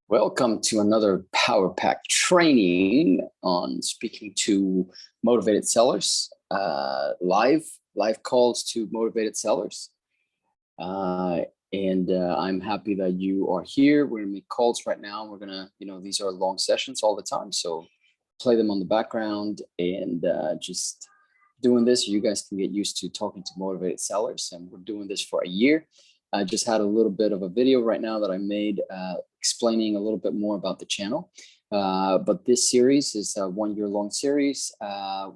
Welcome to another Power Pack training on speaking to motivated sellers, live calls to motivated sellers. I'm happy that you are here. We're gonna make calls right now. We're gonna, these are long sessions all the time, so play them on the background and just doing this. You guys can get used to talking to motivated sellers, and we're doing this for a year. I just had a little bit of a video right now that I made explaining a little bit more about the channel. But this series is a 1-year long series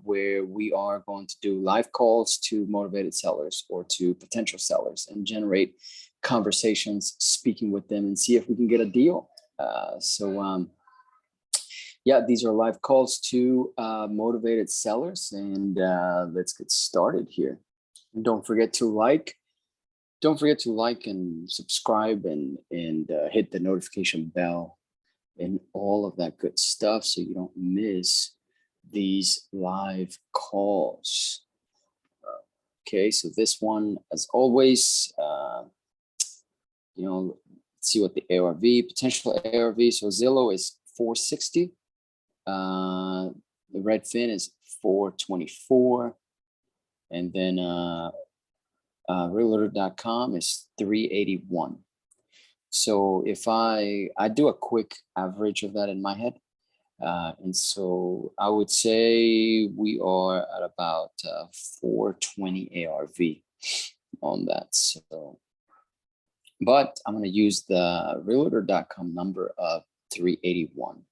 where we are going to do live calls to motivated sellers or to potential sellers and generate conversations, speaking with them and see if we can get a deal. Yeah, these are live calls to motivated sellers, and let's get started here. And don't forget to like and subscribe and hit the notification bell and all of that good stuff so you don't miss these live calls. Okay, so this one, as always, let's see what the ARV, potential ARV. So Zillow is 460. The Redfin is 424. And then realtor.com is 381. So if I do a quick average of that in my head, and so I would say we are at about 420 ARV on that. So, but I'm going to use the realtor.com number of 381.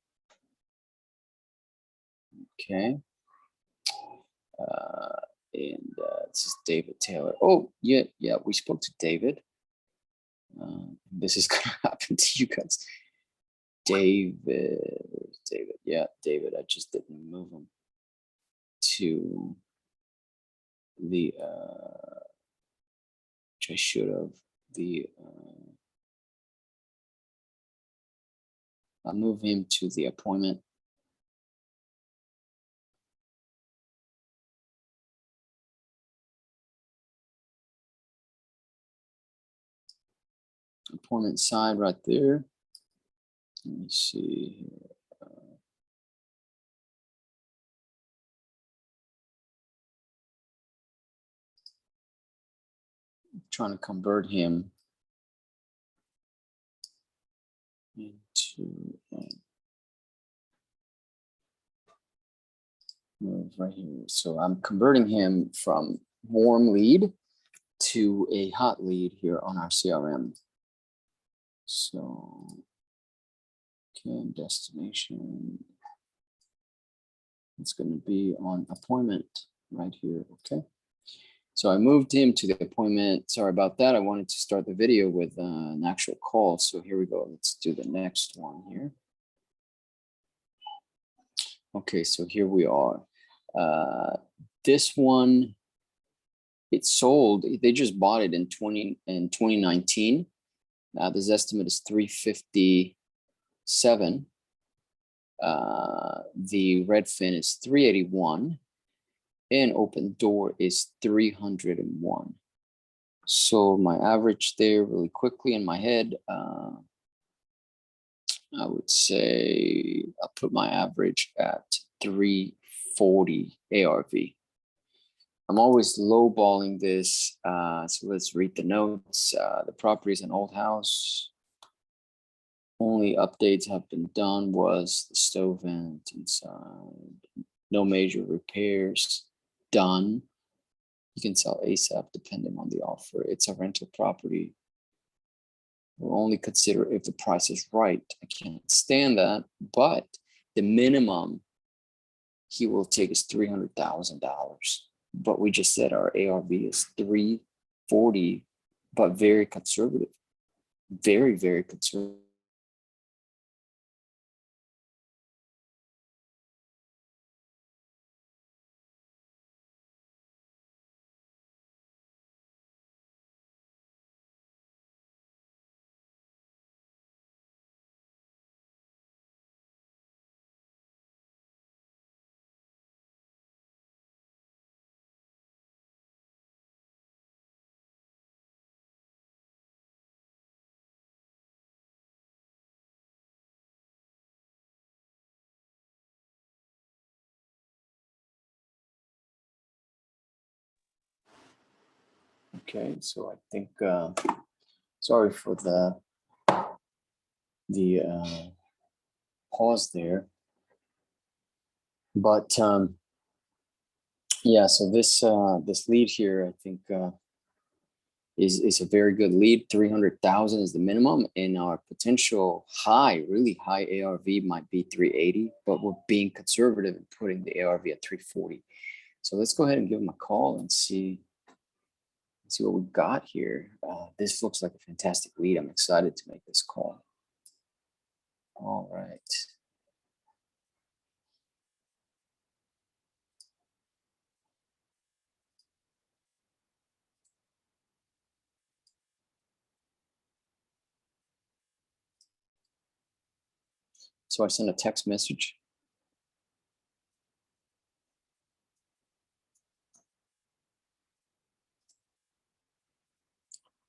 Okay. This is David Taylor. Oh, yeah, we spoke to David. This is gonna happen to you guys. David, yeah, David. I just didn't move him to the which I should have. I'll move him to the appointment. Appointment side right there. Let me see here. Trying to convert him into move right here. So I'm converting him from warm lead to a hot lead here on our CRM. So, okay, destination. It's going to be on appointment right here. Okay. So I moved him to the appointment. Sorry about that. I wanted to start the video with an actual call. So here we go. Let's do the next one here. Okay, so here we are. This one, it sold. They just bought it in 2019. This estimate is 357. The Redfin is 381. And open door is 301. So my average there really quickly in my head, I would say I'll put my average at 340 ARV. I'm always lowballing this. So let's read the notes. The property is an old house. Only updates have been done was the stove vent inside. No major repairs done. You can sell ASAP depending on the offer. It's a rental property. We'll only consider if the price is right. I can't stand that, but the minimum he will take is $300,000. But we just said our ARV is 340, but very conservative. Very, very conservative. Okay, so I think, sorry for the pause there, but yeah, so this lead here, I think is a very good lead. 300,000 is the minimum, and our potential high, really high ARV might be 380, but we're being conservative and putting the ARV at 340. So let's go ahead and give them a call and see what we've got here. This looks like a fantastic lead. I'm excited to make this call. All right. So I sent a text message.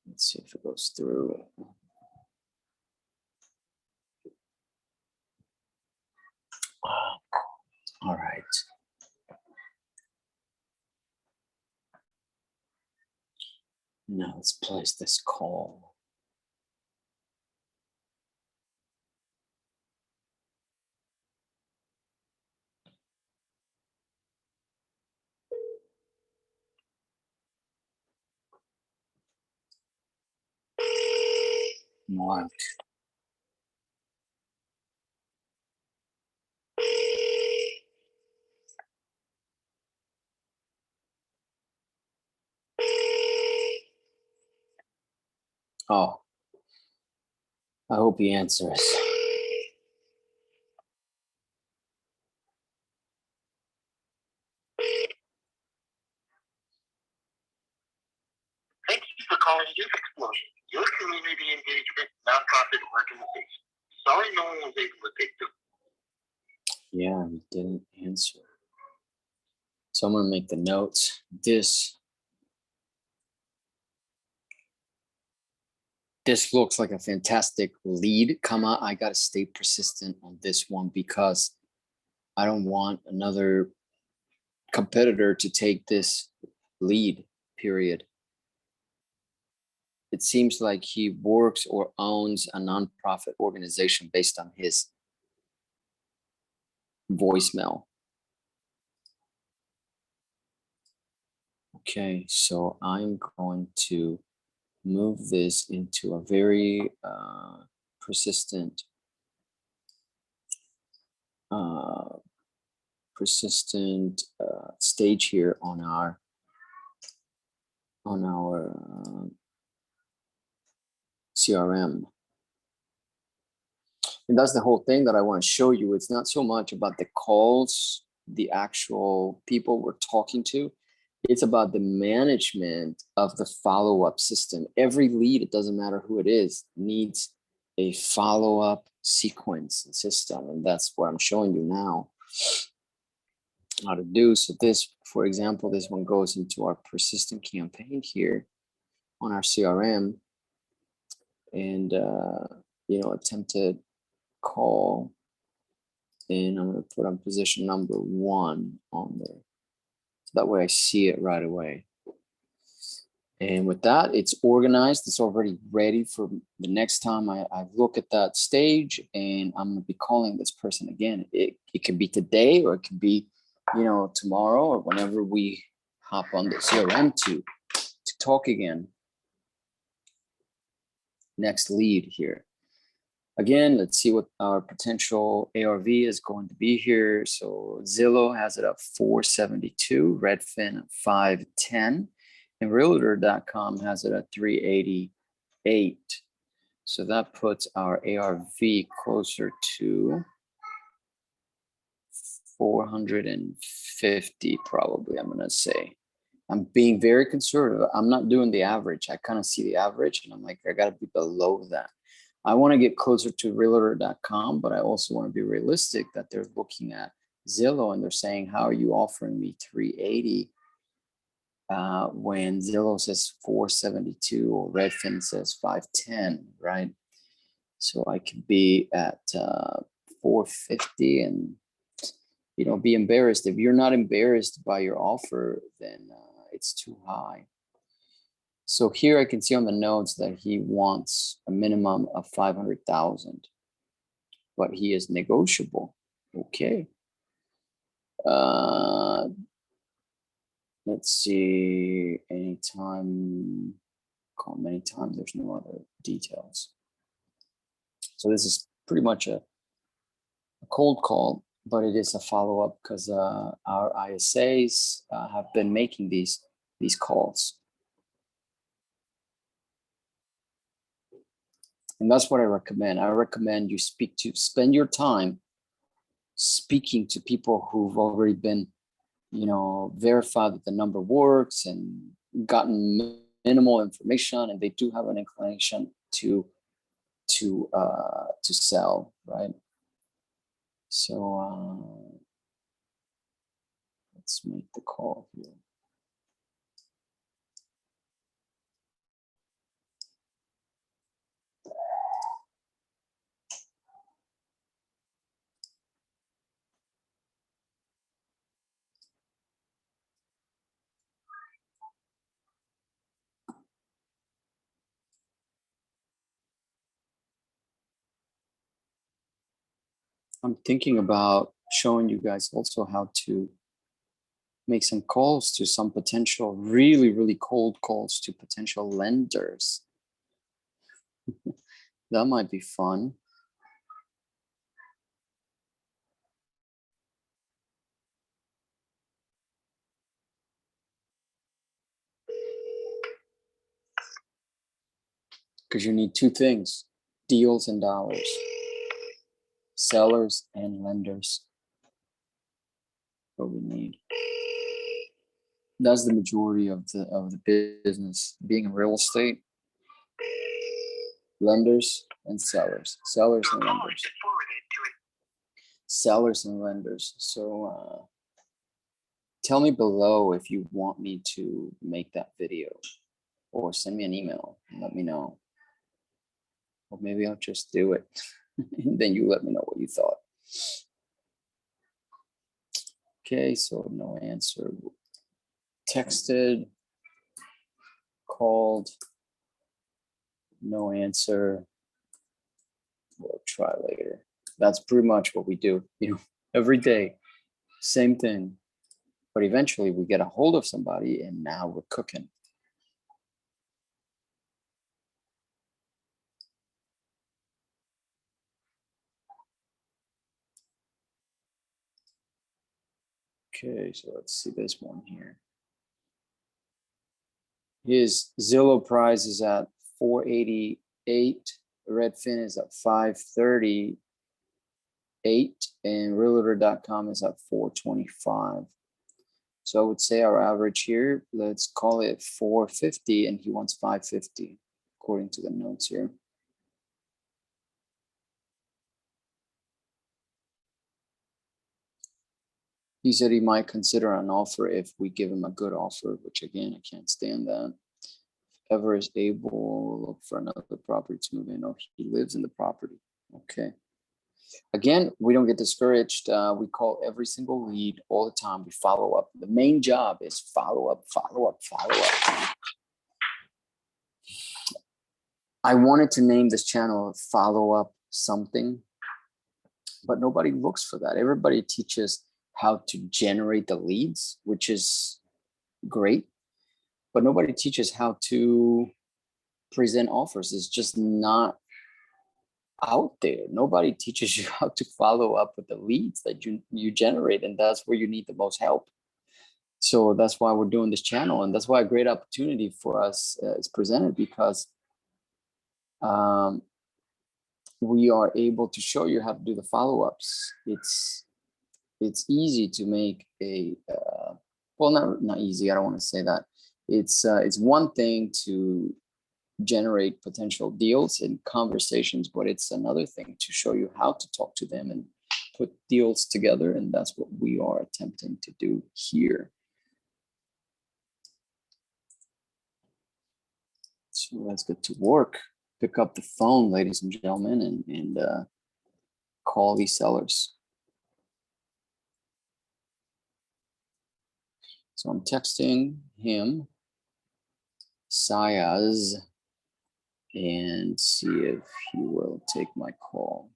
Let's see if it goes through. All right. Now let's place this call. Mark. Oh, I hope he answers. Thank you for calling Youth Explosion, your community engagement nonprofit organization. Sorry no one was able to take the. Yeah, he didn't answer. So I'm gonna make the notes. This looks like a fantastic lead. I gotta stay persistent on this one because I don't want another competitor to take this lead, period. It seems like he works or owns a nonprofit organization based on his voicemail. Okay, so I'm going to move this into a very persistent stage here on our CRM. And that's the whole thing that I want to show you. It's not so much about the calls, the actual people we're talking to. It's about the management of the follow-up system. Every lead, it doesn't matter who it is, needs a follow-up sequence and system. And that's what I'm showing you now how to do. So this, for example, this one goes into our persistent campaign here on our CRM, and attempted call, and I'm going to put on position number 1 on there. So that way I see it right away. And with that, it's organized. It's already ready for the next time I look at that stage, and I'm going to be calling this person again. It could be today, or it could be, tomorrow, or whenever we hop on the CRM to talk again. Next lead here. Again, let's see what our potential ARV is going to be here. So Zillow has it at 472, Redfin at 510, and Realtor.com has it at 388. So that puts our ARV closer to 450, probably, I'm gonna say. I'm being very conservative. I'm not doing the average. I kind of see the average and I'm like, I gotta be below that. I want to get closer to realtor.com, but I also want to be realistic that they're looking at Zillow and they're saying, how are you offering me 380 when Zillow says 472 or Redfin says 510, right? So I could be at 450 and, be embarrassed. If you're not embarrassed by your offer, then it's too high. So here I can see on the notes that he wants a minimum of 500,000, but he is negotiable. Okay. Let's see, anytime, call many times, there's no other details. So this is pretty much a cold call, but it is a follow-up because our ISAs have been making these calls. And that's what I recommend. I recommend you spend your time speaking to people who've already been, verified that the number works and gotten minimal information, and they do have an inclination to sell, right? So let's make the call here. I'm thinking about showing you guys also how to make some calls to some potential, really, really cold calls to potential lenders. That might be fun. Because you need two things: deals and dollars, sellers and lenders. What we need. That's the majority of the business, being in real estate. Lenders and sellers, sellers and lenders, sellers and lenders. So tell me below if you want me to make that video, or send me an email and let me know. Or maybe I'll just do it. And then you let me know what you thought. Okay, so no answer. Texted, called, no answer. We'll try later. That's pretty much what we do, every day, same thing. But eventually we get a hold of somebody and now we're cooking. Okay, so let's see this one here. His Zillow price is at 488. Redfin is at 538, and realtor.com is at 425. So I would say our average here, let's call it 450, and he wants 550, according to the notes here. He said he might consider an offer if we give him a good offer, which again, I can't stand that. If ever is able, look for another property to move in, or he lives in the property. Okay. Again, we don't get discouraged. We call every single lead all the time. We follow up. The main job is follow up, follow up, follow up. I wanted to name this channel Follow Up Something, but nobody looks for that. Everybody teaches how to generate the leads, which is great, but nobody teaches how to present offers. It's just not out there. Nobody teaches you how to follow up with the leads that you generate, and that's where you need the most help. So that's why we're doing this channel, and that's why a great opportunity for us is presented, because we are able to show you how to do the follow-ups. It's easy to make a well, not easy. I don't want to say that. It's one thing to generate potential deals and conversations, but it's another thing to show you how to talk to them and put deals together, and that's what we are attempting to do here. So let's get to work. Pick up the phone, ladies and gentlemen, and call these sellers. So I'm texting him, Sayaz and see if he will take my call.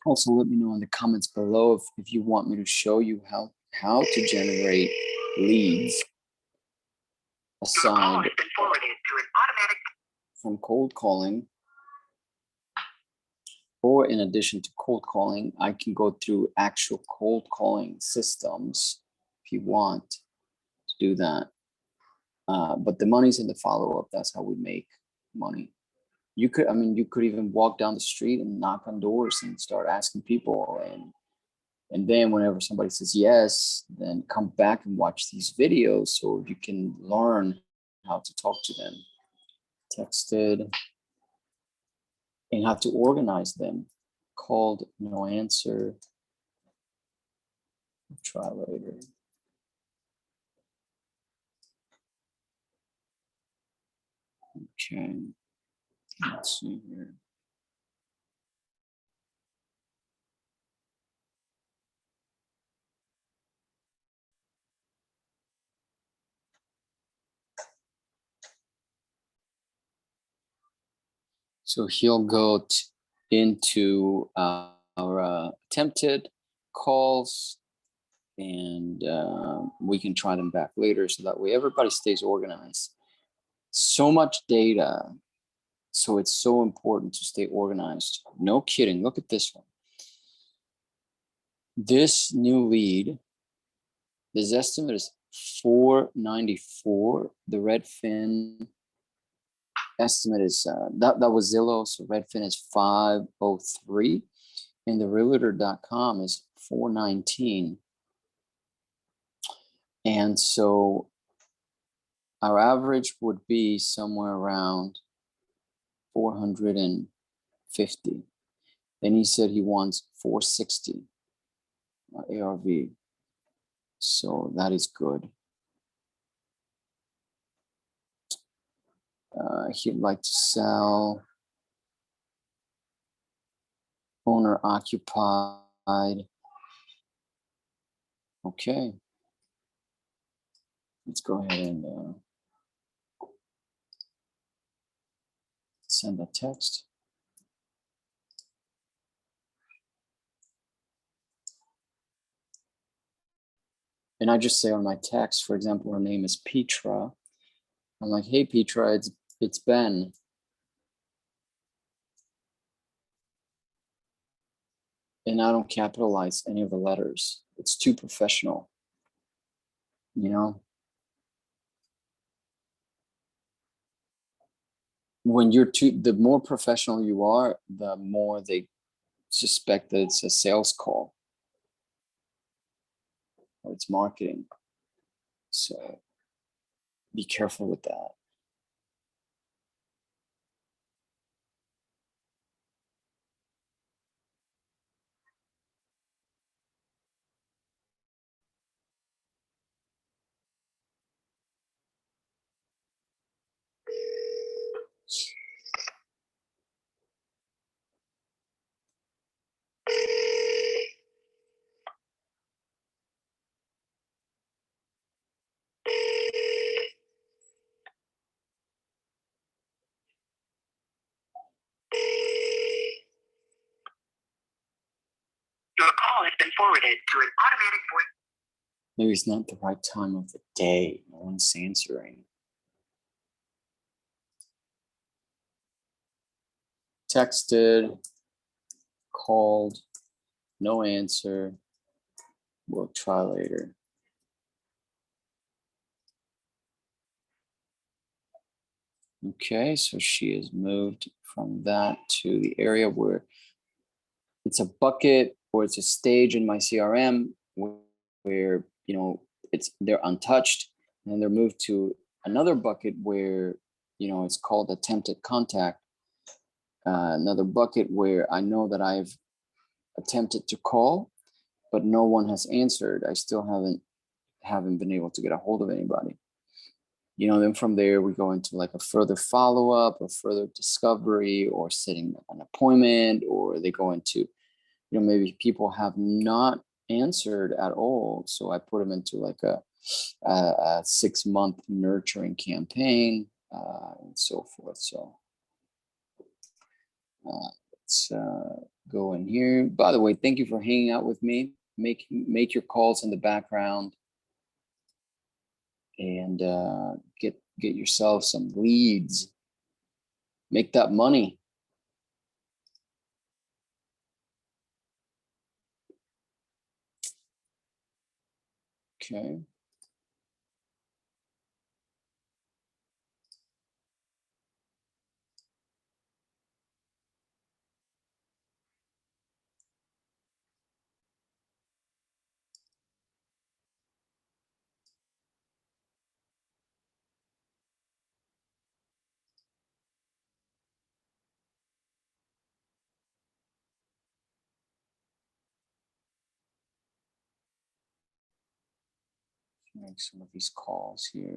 Also, let me know in the comments below if you want me to show you how to generate leads aside from cold calling, or in addition to cold calling, I can go through actual cold calling systems if you want to do that. But the money's in the follow-up. That's how we make money. You could, you could even walk down the street and knock on doors and start asking people, and then whenever somebody says yes, then come back and watch these videos so you can learn how to talk to them. Texted and how to organize them. Called, no answer. Try later. Okay, let's see here. So he'll go into our attempted calls, and we can try them back later, so that way everybody stays organized. So much data, so it's so important to stay organized. No kidding. Look at this one. This new lead, this estimate is 494. The Redfin estimate is that was Zillow, so Redfin is 503, and the realtor.com is 419. And so our average would be somewhere around 450. And he said he wants 460 ARV. So that is good. He'd like to sell, owner occupied. Okay. Let's go ahead and send a text. And I just say on my text, for example, her name is Petra. I'm like, hey, Petra, it's Ben. And I don't capitalize any of the letters. It's too professional, you know? When the more professional you are, the more they suspect that it's a sales call or it's marketing. So be careful with that. Your call has been forwarded to an automatic voice. Maybe it's not the right time of the day. No one's answering. Texted, called, no answer. We'll try later. Okay, so she has moved from that to the area where it's a bucket or it's a stage in my CRM where they're untouched, and then they're moved to another bucket where it's called attempted contact. Another bucket where I know that I've attempted to call, but no one has answered. I still haven't been able to get a hold of anybody. You know, then from there we go into like a further follow-up or further discovery or setting an appointment, or they go into, you know, maybe people have not answered at all. So I put them into like a 6-month nurturing campaign and so forth. So let's go in here. By the way, thank you for hanging out with me. Make your calls in the background and get yourself some leads. Make that money. Okay. Make some of these calls here.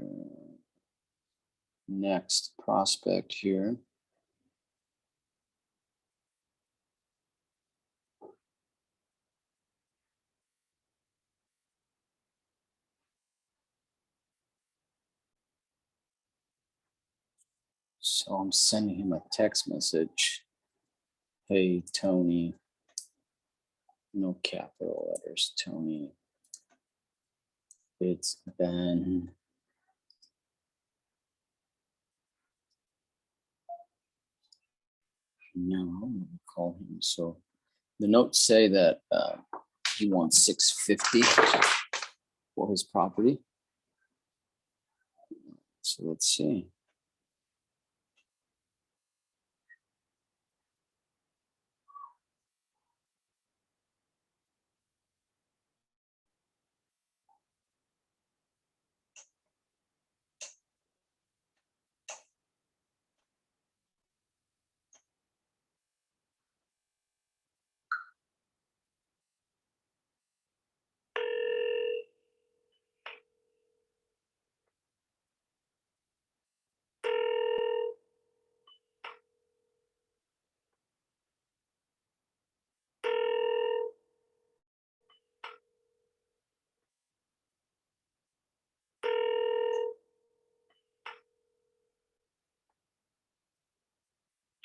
Next prospect here. So I'm sending him a text message. Hey, Tony. No capital letters, Tony. It's Ben. No, I'm gonna call him. So the notes say that he wants 650 for his property. So let's see.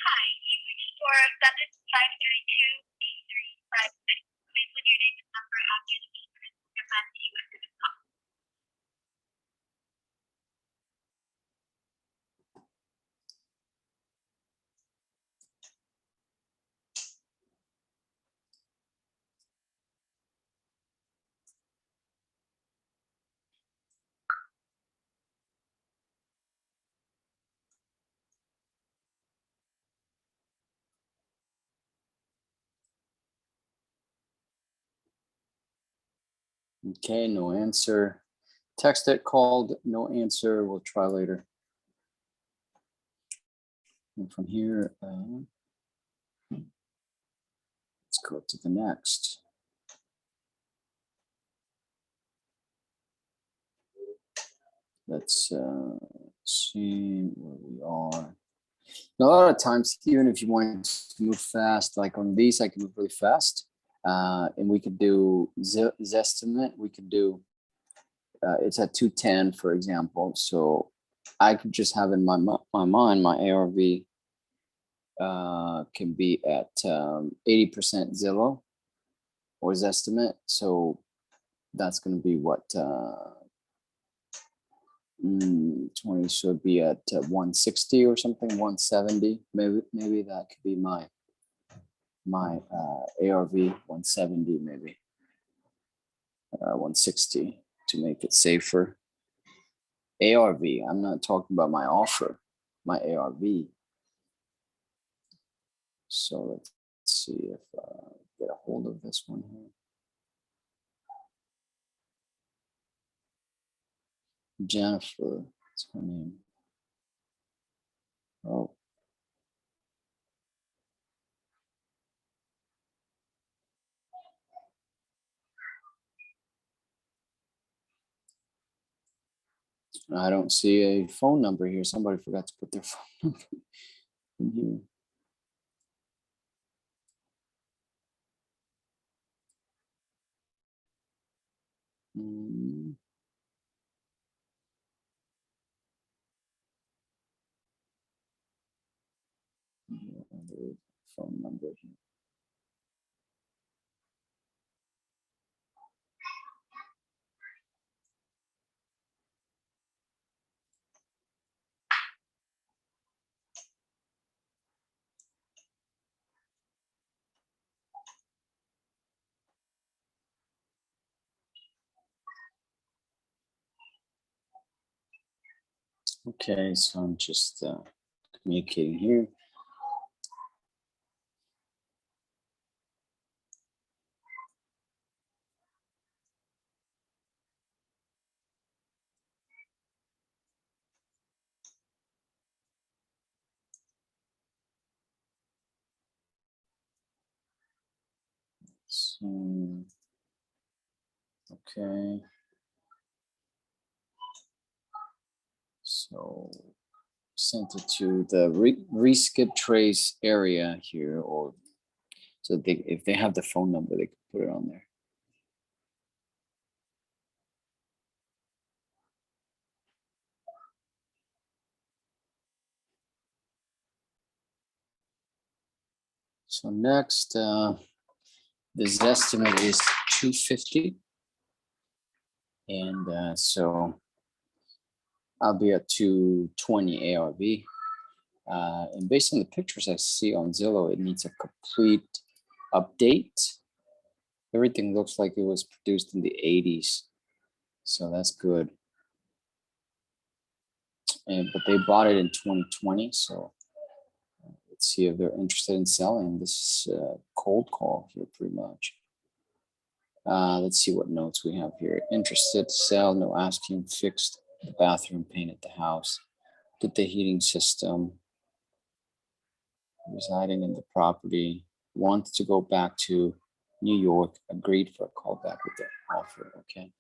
Hi, you reached for 7532-8356. Please leave your name and number after the beep and we'll get back to you as soon as possible. Okay, no answer. Text it, called, no answer. We'll try later. And from here, let's go to the next. Let's see where we are. A lot of times, even if you want to move fast, like on these, I can move really fast. And we could do Zestimate. We could do, it's at 210, for example. So I could just have in my mind, my ARV can be at 80% Zillow or Zestimate. So that's going to be what 20 should be at 160 or something, 170. Maybe that could be my ARV 170, maybe 160 to make it safer. ARV, I'm not talking about my offer, my ARV. So let's see if get a hold of this one here. Jennifer, that's her name. Oh. I don't see a phone number here. Somebody forgot to put their phone number in here. Mm. Yeah, there is a phone number here. Okay, so I'm just communicating here. So, okay. So sent it to the reskip trace area here, or so if they have the phone number, they could put it on there. So next, this estimate is 250. And so I'll be at 220 ARV. And based on the pictures I see on Zillow, it needs a complete update. Everything looks like it was produced in the 80s. So that's good. But they bought it in 2020. So let's see if they're interested in selling. This is a cold call here pretty much. Let's see what notes we have here. Interested to sell, no asking, fixed the bathroom, painted the house, did the heating system, residing in the property, wants to go back to New York, agreed for a call back with the offer. Okay.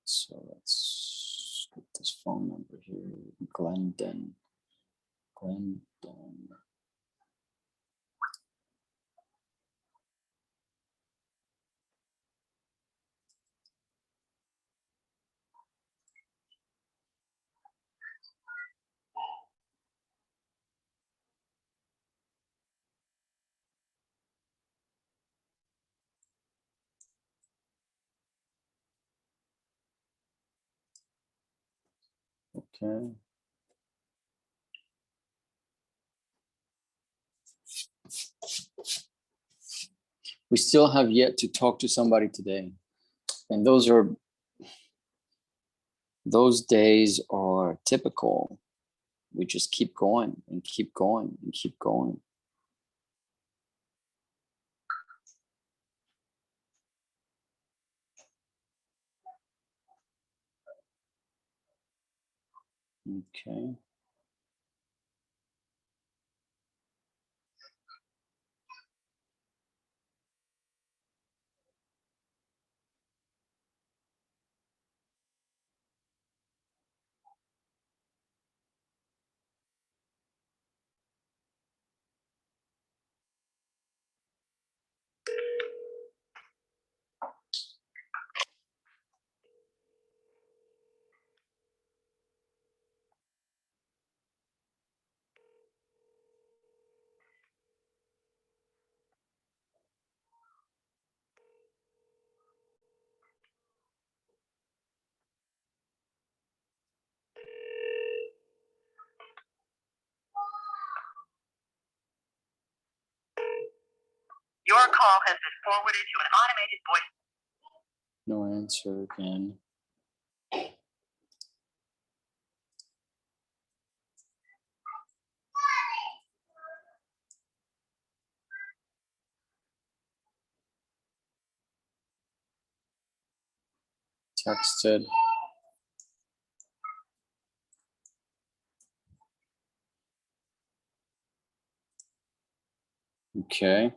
So let's get this phone number here. Glendon. Okay. We still have yet to talk to somebody today. And those days are typical. We just keep going and keep going and keep going. Okay. Your call has been forwarded to an automated voice. No answer again. Texted. Okay.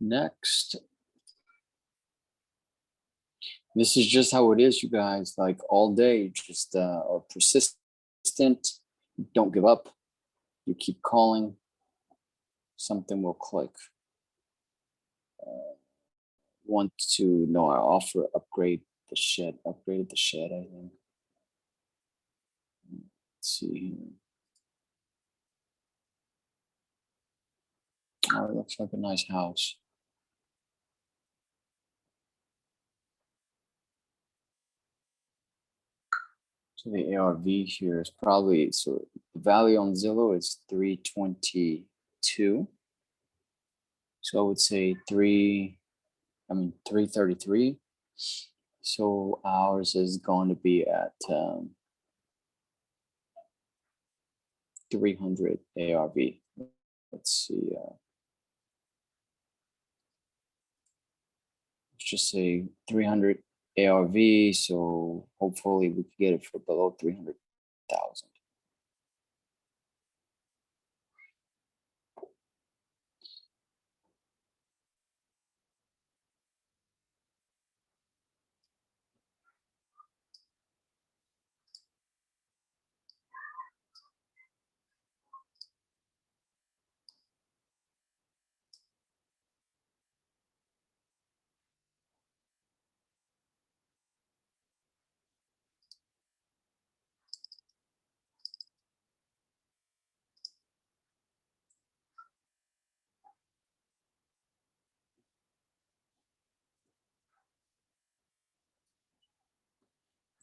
Next. This is just how it is, you guys. Like all day, just are persistent. Don't give up. You keep calling. Something will click. Want to know our offer? Upgrade the shed. Upgraded the shed, I think. Let's see here. Oh, it looks like a nice house. So the ARV here is probably, so the value on Zillow is 322. So I would say 333. So ours is going to be at 300 ARV. Let's see. Let's just say 300 ARV. So hopefully we can get it for below 300,000.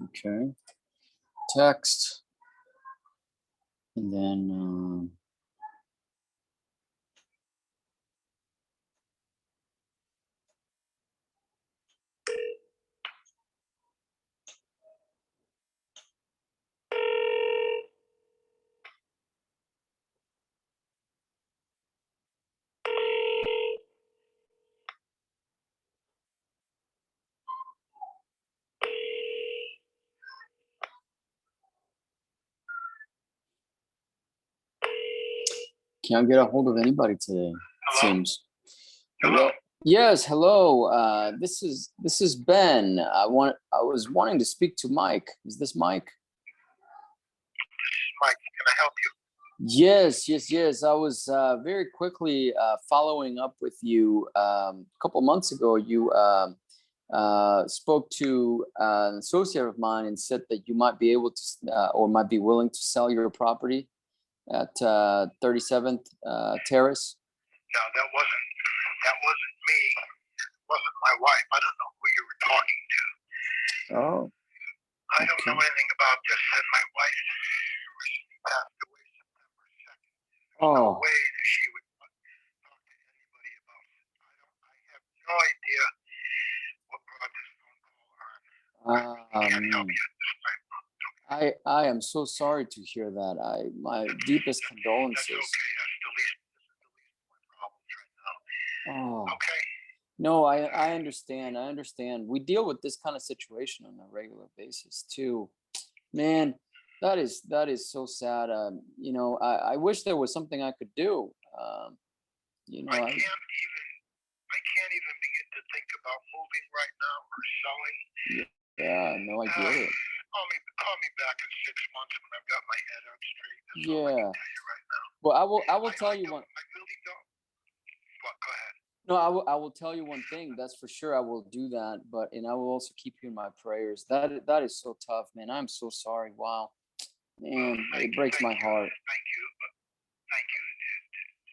Okay. Text. And then can't get a hold of anybody today. Hello? Seems. Hello. Yes, hello. This is Ben. I was wanting to speak to Mike. Is this Mike? Mike, can I help you? Yes. I was very quickly following up with you. A couple months ago, you spoke to an associate of mine and said that you might be able to or might be willing to sell your property at 37th Terrace. No, that wasn't me. It wasn't my wife. I don't know who you were talking to. Oh. I don't know anything about this. And my wife recently passed away September 2nd. There's no way that she would talk to anybody about it. I have no idea what brought this phone call on. I can't help you at this time. I am so sorry to hear that. My deepest condolences. That's okay. That's the least of my problems right now. Oh. Okay. No, I understand. I understand. We deal with this kind of situation on a regular basis too. Man, that is so sad. I wish there was something I could do. I can't even begin to think about moving right now or selling. Yeah, no, I get it. Call me back in 6 months when I've got my head on straight. That's all I Yeah. can tell you right now. Well, I will tell you one. I really don't. What? Go ahead. No, I will tell you one thing. That's for sure. I will do that. And I will also keep you in my prayers. That is so tough, man. I'm so sorry. Wow, man, it breaks my heart. Thank you.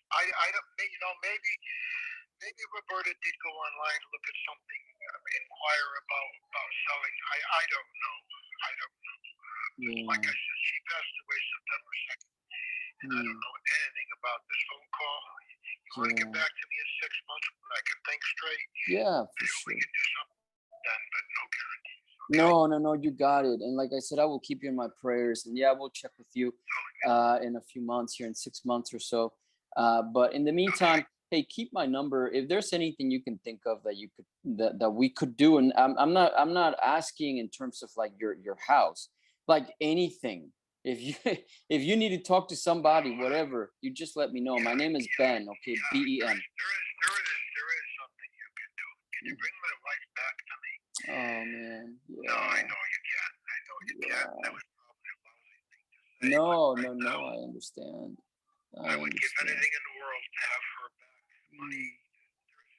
I don't. Maybe Roberta did go online and look at something, inquire about selling. I don't know. Like I said, she passed away September 2nd, and I don't know anything about this phone call. You want to get back to me in 6 months when I can think straight? Yeah, for Maybe sure. we can do something then, but no guarantees. No, you got it. And like I said, I will keep you in my prayers. And yeah, we'll check with you in a few months here, in 6 months or so. But in the meantime, hey, keep my number. If there's anything you can think of that you could that we could do, and I'm not asking in terms of like your house, like anything. If you if you need to talk to somebody, whatever, you just let me know. My name is Ben. Okay, Ben. There is something you can do. Can you bring my wife back to me? Oh man, No, yeah. I know you can't. I know you can't. That was probably a lousy thing to say. No, I understand. I would give anything in the world to have her back. Money, there's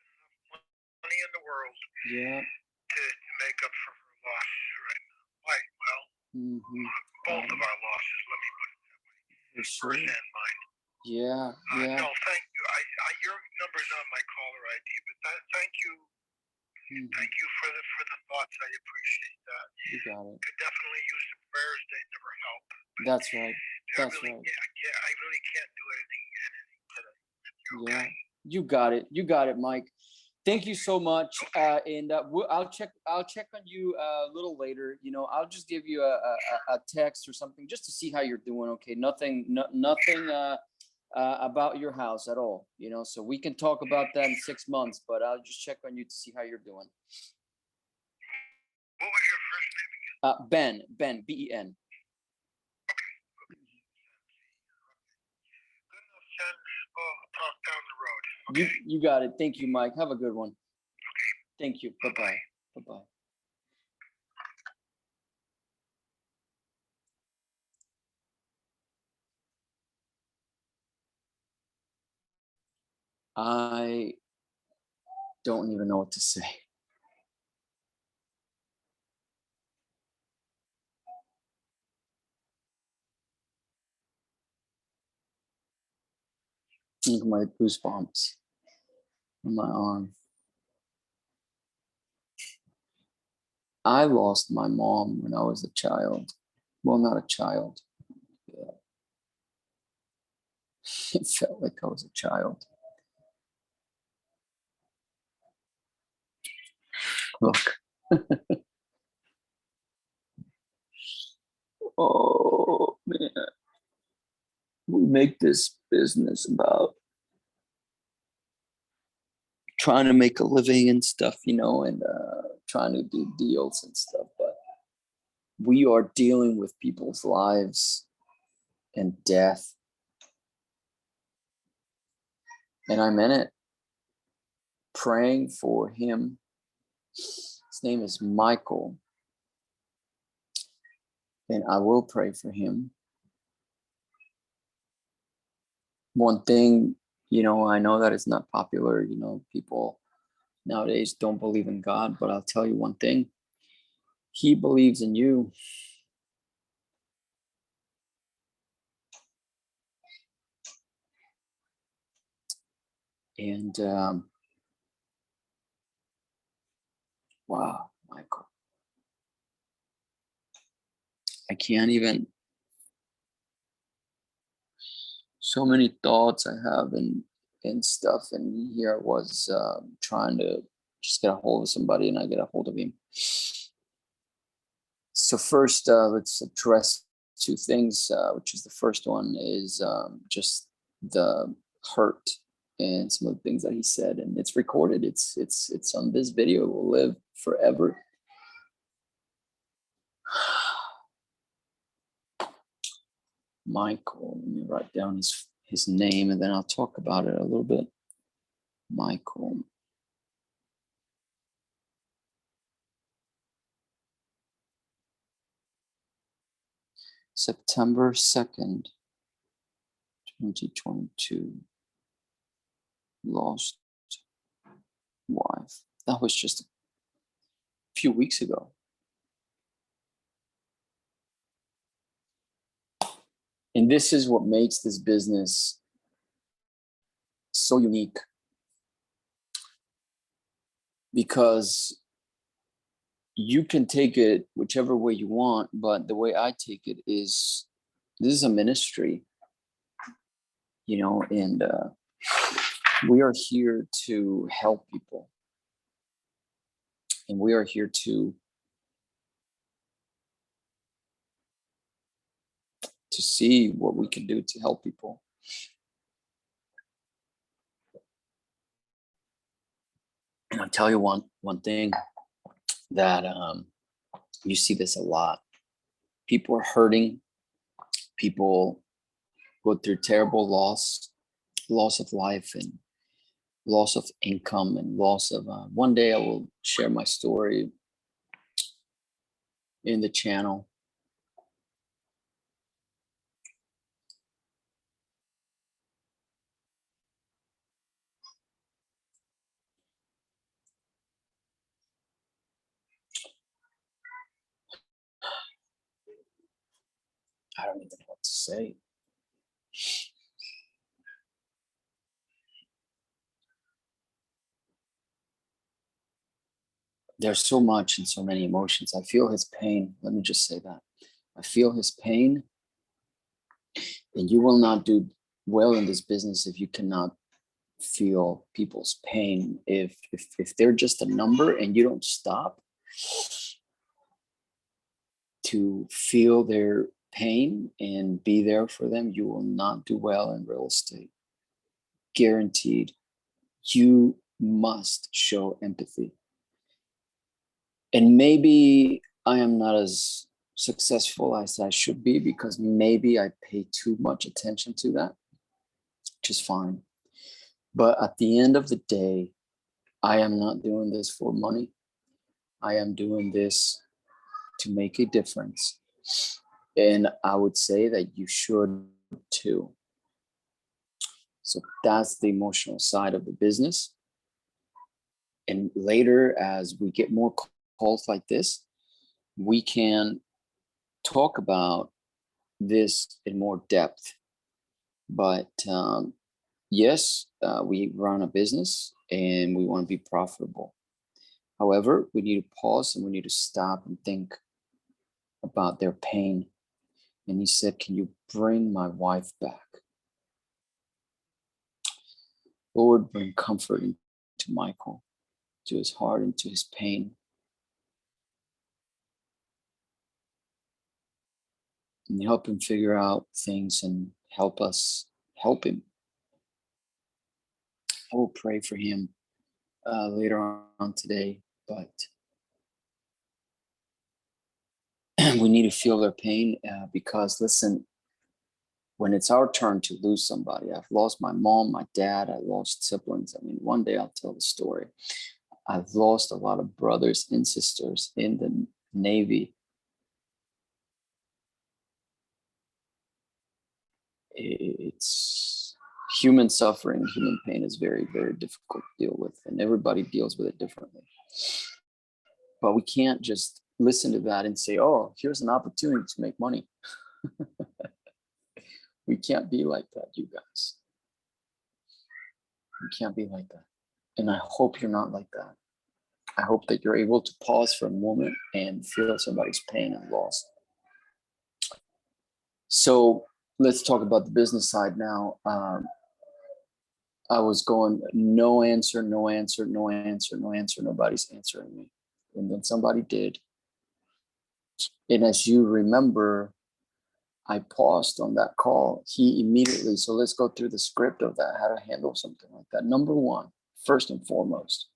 enough money in the world Yeah. to make up for her loss right now. Why? Well, both of our losses, let me put it that way. For sure. Hers and mine. Yeah. No, thank you. Your number's on my caller ID, but thank you. Thank you for the thoughts. I appreciate that. You got it. Could definitely use some prayers. They never help. That's right. That's right. Yeah, I really can't do anything today. Yeah. You got it, Mike. Thank you so much. And I'll check on you a little later. I'll just give you a text or something just to see how you're doing. Okay. Nothing about your house at all. So we can talk about that in 6 months, but I'll just check on you to see how you're doing. What was your first name again? Ben, Ben. Talk down the road. Okay? You got it. Thank you, Mike. Have a good one. Okay. Thank you. Bye-bye. Bye-bye. I don't even know what to say. Look at my goosebumps on my arm. I lost my mom when I was a child. Well, not a child. Yeah. It felt like I was a child. Look. Oh, man. We make this business about trying to make a living and stuff, and trying to do deals and stuff. But we are dealing with people's lives and death. And I'm in it, praying for him. His name is Michael. And I will pray for him. One thing, I know that it's not popular. People nowadays don't believe in God, but I'll tell you one thing. He believes in you. And wow, Michael. I can't even. So many thoughts I have and stuff. And here I was trying to just get a hold of somebody, and I get a hold of him. So first, let's address two things, which is the first one is just the hurt and some of the things that he said, and it's recorded. It's on this video. It will live forever. Michael, let me write down his name, and then I'll talk about it a little bit. Michael. September 2nd, 2022. Lost wife. That was just a few weeks ago. And this is what makes this business so unique. Because you can take it whichever way you want, but the way I take it is this is a ministry, and we are here to help people. And we are here to to see what we can do to help people. And I'll tell you one thing that you see this a lot. People are hurting. People go through terrible loss of life and loss of income and loss of one day I will share my story in the channel. I don't even know what to say. There's so much and so many emotions. I feel his pain. Let me just say that. I feel his pain, and you will not do well in this business if you cannot feel people's pain. If they're just a number and you don't stop to feel their pain and be there for them, you will not do well in real estate. Guaranteed. You must show empathy. And maybe I am not as successful as I should be because maybe I pay too much attention to that, which is fine. But at the end of the day, I am not doing this for money. I am doing this to make a difference. And I would say that you should too. So that's the emotional side of the business. And later, as we get more calls like this, we can talk about this in more depth. But yes, we run a business and we want to be profitable. However, we need to pause and we need to stop and think about their pain. And he said, can you bring my wife back? Lord, bring comfort to Michael, to his heart and to his pain. And help him figure out things and help us help him. I will pray for him later on today, but we need to feel their pain because, listen, when it's our turn to lose somebody, I've lost my mom, my dad, I lost siblings. I mean, one day I'll tell the story. I've lost a lot of brothers and sisters in the Navy. It's human suffering, human pain is very, very difficult to deal with, and everybody deals with it differently. But we can't just listen to that and say, oh, here's an opportunity to make money. We can't be like that, you guys. We can't be like that. And I hope you're not like that. I hope that you're able to pause for a moment and feel somebody's pain and loss. So let's talk about the business side now. I was going, no answer, no answer, no answer, no answer. Nobody's answering me. And then somebody did. And as you remember, I paused on that call. He immediately, so let's go through the script of that, how to handle something like that. Number one, first and foremost,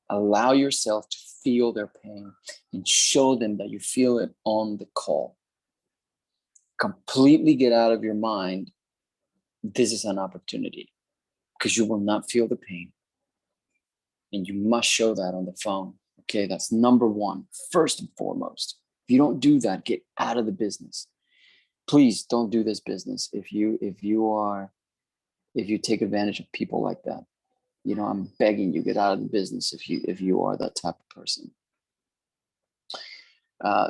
allow yourself to feel their pain and show them that you feel it on the call. Completely get out of your mind, this is an opportunity, because you will not feel the pain. And you must show that on the phone. Okay, that's number one, first and foremost. If you don't do that, get out of the business. Please don't do this business if you take advantage of people like that. You know, I'm begging you, get out of the business if you are that type of person.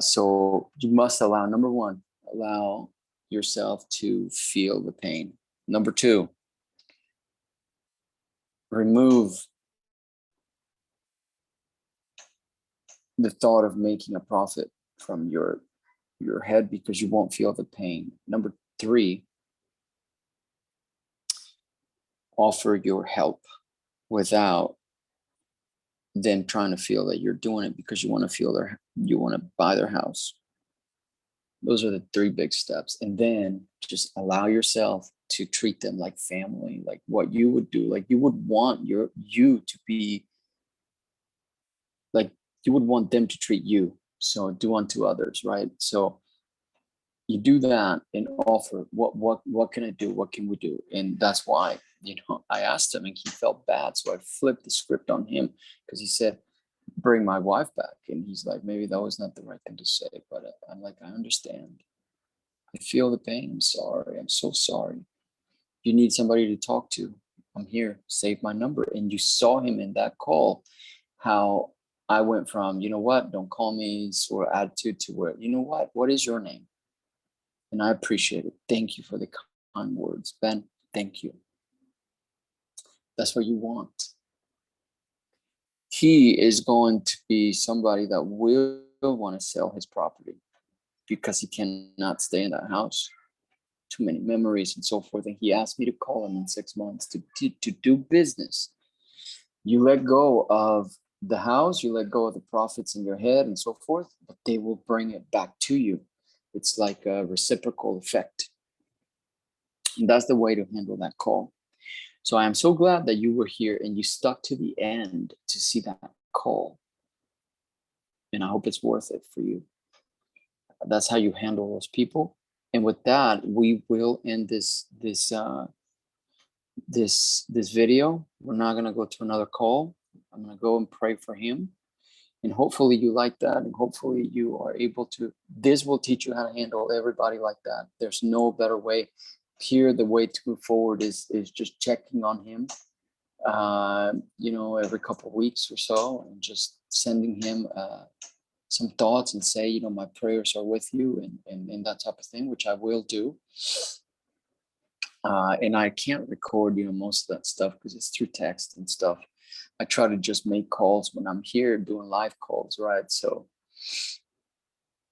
So you must allow, number one, allow yourself to feel the pain. Number two, remove the thought of making a profit from your head because you won't feel the pain. Number three, offer your help without them trying to feel that you're doing it because you want to buy their house. Those are the 3 big steps. And then just allow yourself to treat them like family, like what you would do. Like you would want you to be like you would want them to treat you. So do unto others, right? So you do that and offer what can I do? What can we do? And that's why, I asked him and he felt bad. So I flipped the script on him because he said, bring my wife back. And he's like, maybe that was not the right thing to say. But I'm like, I understand. I feel the pain. I'm sorry. I'm so sorry. You need somebody to talk to. I'm here. Save my number. And you saw him in that call, how I went from, you know what, don't call me sort of attitude to where, you know what is your name? And I appreciate it. Thank you for the kind words. Ben, thank you. That's what you want. He is going to be somebody that will want to sell his property because he cannot stay in that house. Too many memories and so forth. And he asked me to call him in 6 months to do business. You let go of the house, you let go of the profits in your head and so forth, but they will bring it back to you. It's like a reciprocal effect. And that's the way to handle that call. So I am so glad that you were here and you stuck to the end to see that call. And I hope it's worth it for you. That's how you handle those people. And with that, we will end this video. We're not gonna go to another call. I'm gonna go and pray for him. And hopefully you like that. And hopefully you are able to, this will teach you how to handle everybody like that. There's no better way. Here, the way to move forward is just checking on him, every couple of weeks or so, and just sending him some thoughts and say, my prayers are with you and that type of thing, which I will do. And I can't record, most of that stuff because it's through text and stuff. I try to just make calls when I'm here doing live calls, right? So,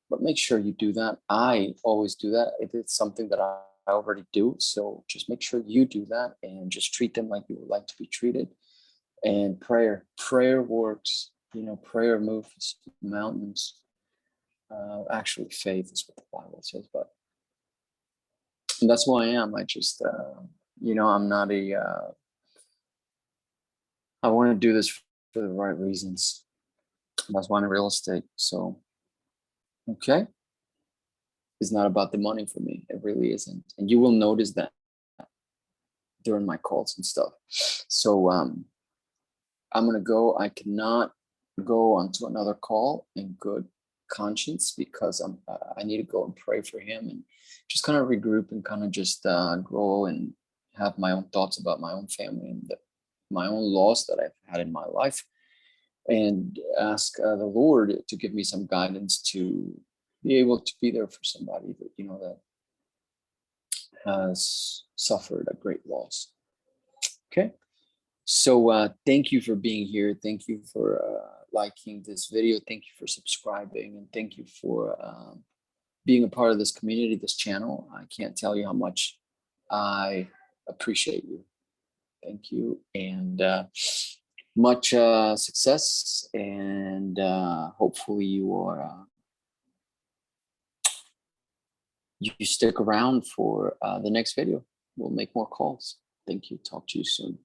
but make sure you do that. I always do that. If it's something that I already do. So just make sure you do that and just treat them like you would like to be treated. And prayer works, prayer moves mountains. Actually, faith is what the Bible says, but and that's who I am. I just, I'm not I want to do this for the right reasons. That's why I'm in real estate. So, okay. It's not about the money for me. It really isn't. And you will notice that during my calls and stuff. So I'm going to go. I cannot go onto another call in good conscience because I need to go and pray for him and just kind of regroup and kind of just grow and have my own thoughts about my own family and my own loss that I've had in my life, and ask the Lord to give me some guidance to be able to be there for somebody that, that has suffered a great loss. Okay. So thank you for being here. Thank you for liking this video. Thank you for subscribing. And thank you for being a part of this community, this channel. I can't tell you how much I appreciate you. Thank you. And much success. And hopefully you stick around for the next video. We'll make more calls. Thank you. Talk to you soon.